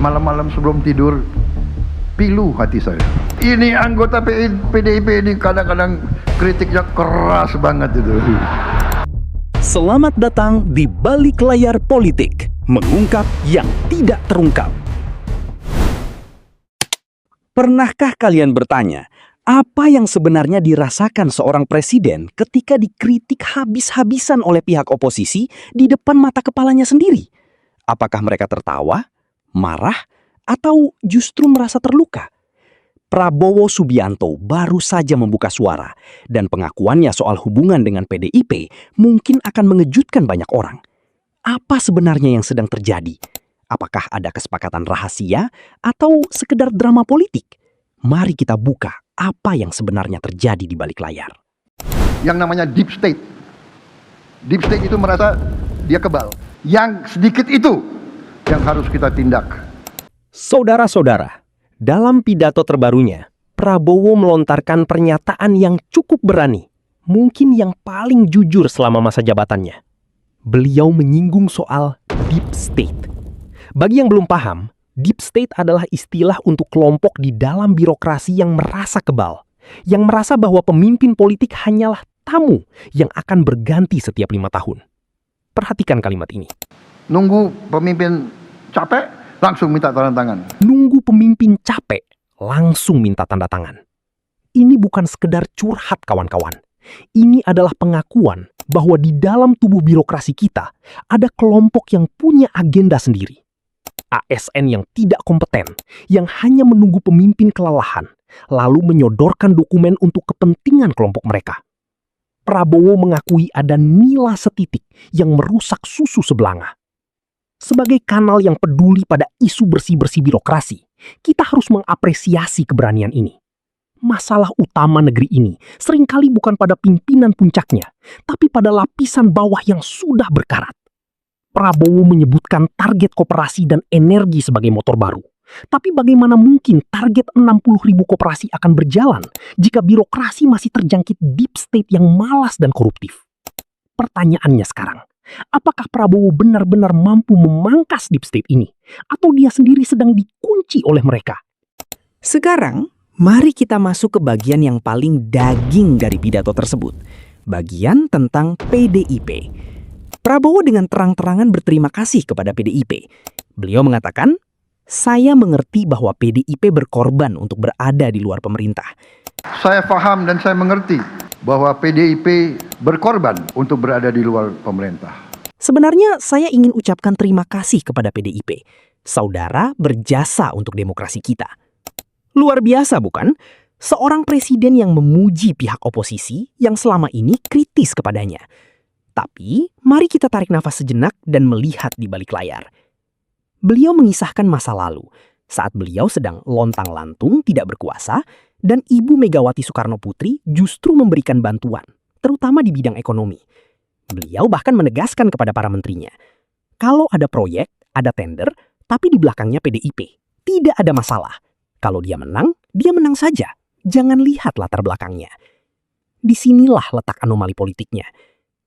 malam-malam sebelum tidur, pilu hati saya. Ini anggota PDIP ini kadang-kadang kritiknya keras banget itu. Selamat datang di Balik Layar Politik, mengungkap yang tidak terungkap. Pernahkah kalian bertanya, apa yang sebenarnya dirasakan seorang presiden ketika dikritik habis-habisan oleh pihak oposisi di depan mata kepalanya sendiri? Apakah mereka tertawa, marah, atau justru merasa terluka? Prabowo Subianto baru saja membuka suara, dan pengakuannya soal hubungan dengan PDIP mungkin akan mengejutkan banyak orang. Apa sebenarnya yang sedang terjadi? Apakah ada kesepakatan rahasia atau sekedar drama politik? Mari kita buka apa yang sebenarnya terjadi di balik layar. Yang namanya deep state. Deep state itu merasa dia kebal. Yang sedikit itu yang harus kita tindak. Saudara-saudara, dalam pidato terbarunya, Prabowo melontarkan pernyataan yang cukup berani, mungkin yang paling jujur selama masa jabatannya. Beliau menyinggung soal deep state. Bagi yang belum paham, deep state adalah istilah untuk kelompok di dalam birokrasi yang merasa kebal, yang merasa bahwa pemimpin politik hanyalah tamu yang akan berganti setiap 5 tahun. Perhatikan kalimat ini. Nunggu pemimpin capek, langsung minta tanda tangan. Nunggu pemimpin capek, langsung minta tanda tangan. Ini bukan sekedar curhat kawan-kawan. Ini adalah pengakuan bahwa di dalam tubuh birokrasi kita ada kelompok yang punya agenda sendiri. ASN yang tidak kompeten, yang hanya menunggu pemimpin kelelahan, lalu menyodorkan dokumen untuk kepentingan kelompok mereka. Prabowo mengakui ada nila setitik yang merusak susu sebelanga. Sebagai kanal yang peduli pada isu bersih-bersih birokrasi, kita harus mengapresiasi keberanian ini. Masalah utama negeri ini seringkali bukan pada pimpinan puncaknya, tapi pada lapisan bawah yang sudah berkarat. Prabowo menyebutkan target koperasi dan energi sebagai motor baru. Tapi bagaimana mungkin target 60.000 koperasi akan berjalan jika birokrasi masih terjangkit deep state yang malas dan koruptif? Pertanyaannya sekarang, apakah Prabowo benar-benar mampu memangkas deep state ini? Atau dia sendiri sedang dikunci oleh mereka? Sekarang, mari kita masuk ke bagian yang paling daging dari pidato tersebut. Bagian tentang PDIP. Prabowo dengan terang-terangan berterima kasih kepada PDIP. Beliau mengatakan, saya mengerti bahwa PDIP berkorban untuk berada di luar pemerintah. Saya paham dan saya mengerti bahwa PDIP berkorban untuk berada di luar pemerintah. Sebenarnya saya ingin ucapkan terima kasih kepada PDIP. Saudara berjasa untuk demokrasi kita. Luar biasa bukan? Seorang presiden yang memuji pihak oposisi yang selama ini kritis kepadanya. Tapi mari kita tarik nafas sejenak dan melihat di balik layar. Beliau mengisahkan masa lalu saat beliau sedang lontang-lantung tidak berkuasa dan Ibu Megawati Soekarno Putri justru memberikan bantuan, terutama di bidang ekonomi. Beliau bahkan menegaskan kepada para menterinya, kalau ada proyek, ada tender, tapi di belakangnya PDIP, tidak ada masalah. Kalau dia menang saja. Jangan lihat latar belakangnya. Disinilah letak anomali politiknya.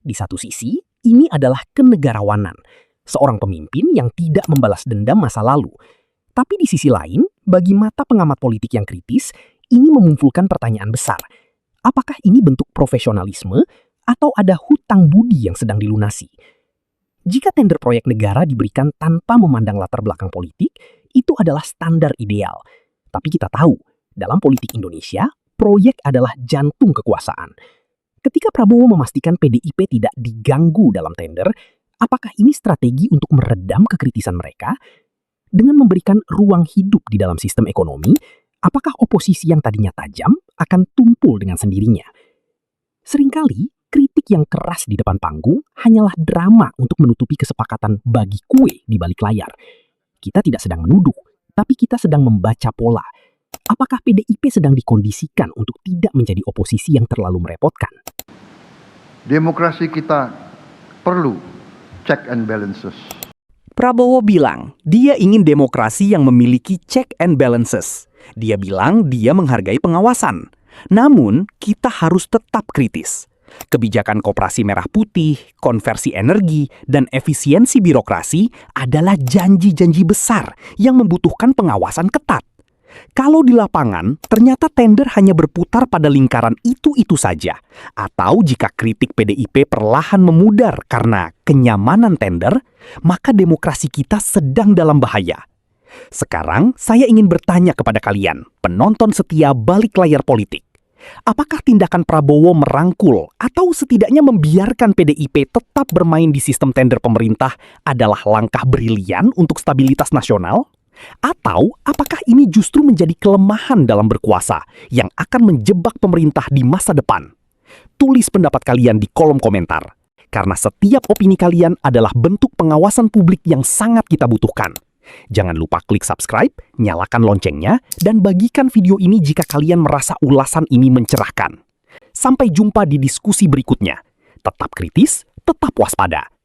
Di satu sisi, ini adalah kenegarawanan. Seorang pemimpin yang tidak membalas dendam masa lalu. Tapi di sisi lain, bagi mata pengamat politik yang kritis, ini memunculkan pertanyaan besar. Apakah ini bentuk profesionalisme atau ada hutang budi yang sedang dilunasi? Jika tender proyek negara diberikan tanpa memandang latar belakang politik, itu adalah standar ideal. Tapi kita tahu, dalam politik Indonesia, proyek adalah jantung kekuasaan. Ketika Prabowo memastikan PDIP tidak diganggu dalam tender, apakah ini strategi untuk meredam kekritisan mereka? Dengan memberikan ruang hidup di dalam sistem ekonomi, apakah oposisi yang tadinya tajam akan tumpul dengan sendirinya? Seringkali, kritik yang keras di depan panggung hanyalah drama untuk menutupi kesepakatan bagi kue di balik layar. Kita tidak sedang menuduh, tapi kita sedang membaca pola. Apakah PDIP sedang dikondisikan untuk tidak menjadi oposisi yang terlalu merepotkan? Demokrasi kita perlu check and balances. Prabowo bilang dia ingin demokrasi yang memiliki check and balances. Dia bilang dia menghargai pengawasan. Namun, kita harus tetap kritis. Kebijakan koperasi merah putih, konversi energi, dan efisiensi birokrasi adalah janji-janji besar yang membutuhkan pengawasan ketat. Kalau di lapangan, ternyata tender hanya berputar pada lingkaran itu-itu saja. Atau jika kritik PDIP perlahan memudar karena kenyamanan tender, maka demokrasi kita sedang dalam bahaya. Sekarang, saya ingin bertanya kepada kalian, penonton setia balik layar politik. Apakah tindakan Prabowo merangkul atau setidaknya membiarkan PDIP tetap bermain di sistem tender pemerintah adalah langkah brilian untuk stabilitas nasional? Atau apakah ini justru menjadi kelemahan dalam berkuasa yang akan menjebak pemerintah di masa depan? Tulis pendapat kalian di kolom komentar, karena setiap opini kalian adalah bentuk pengawasan publik yang sangat kita butuhkan. Jangan lupa klik subscribe, nyalakan loncengnya, dan bagikan video ini jika kalian merasa ulasan ini mencerahkan. Sampai jumpa di diskusi berikutnya. Tetap kritis, tetap waspada.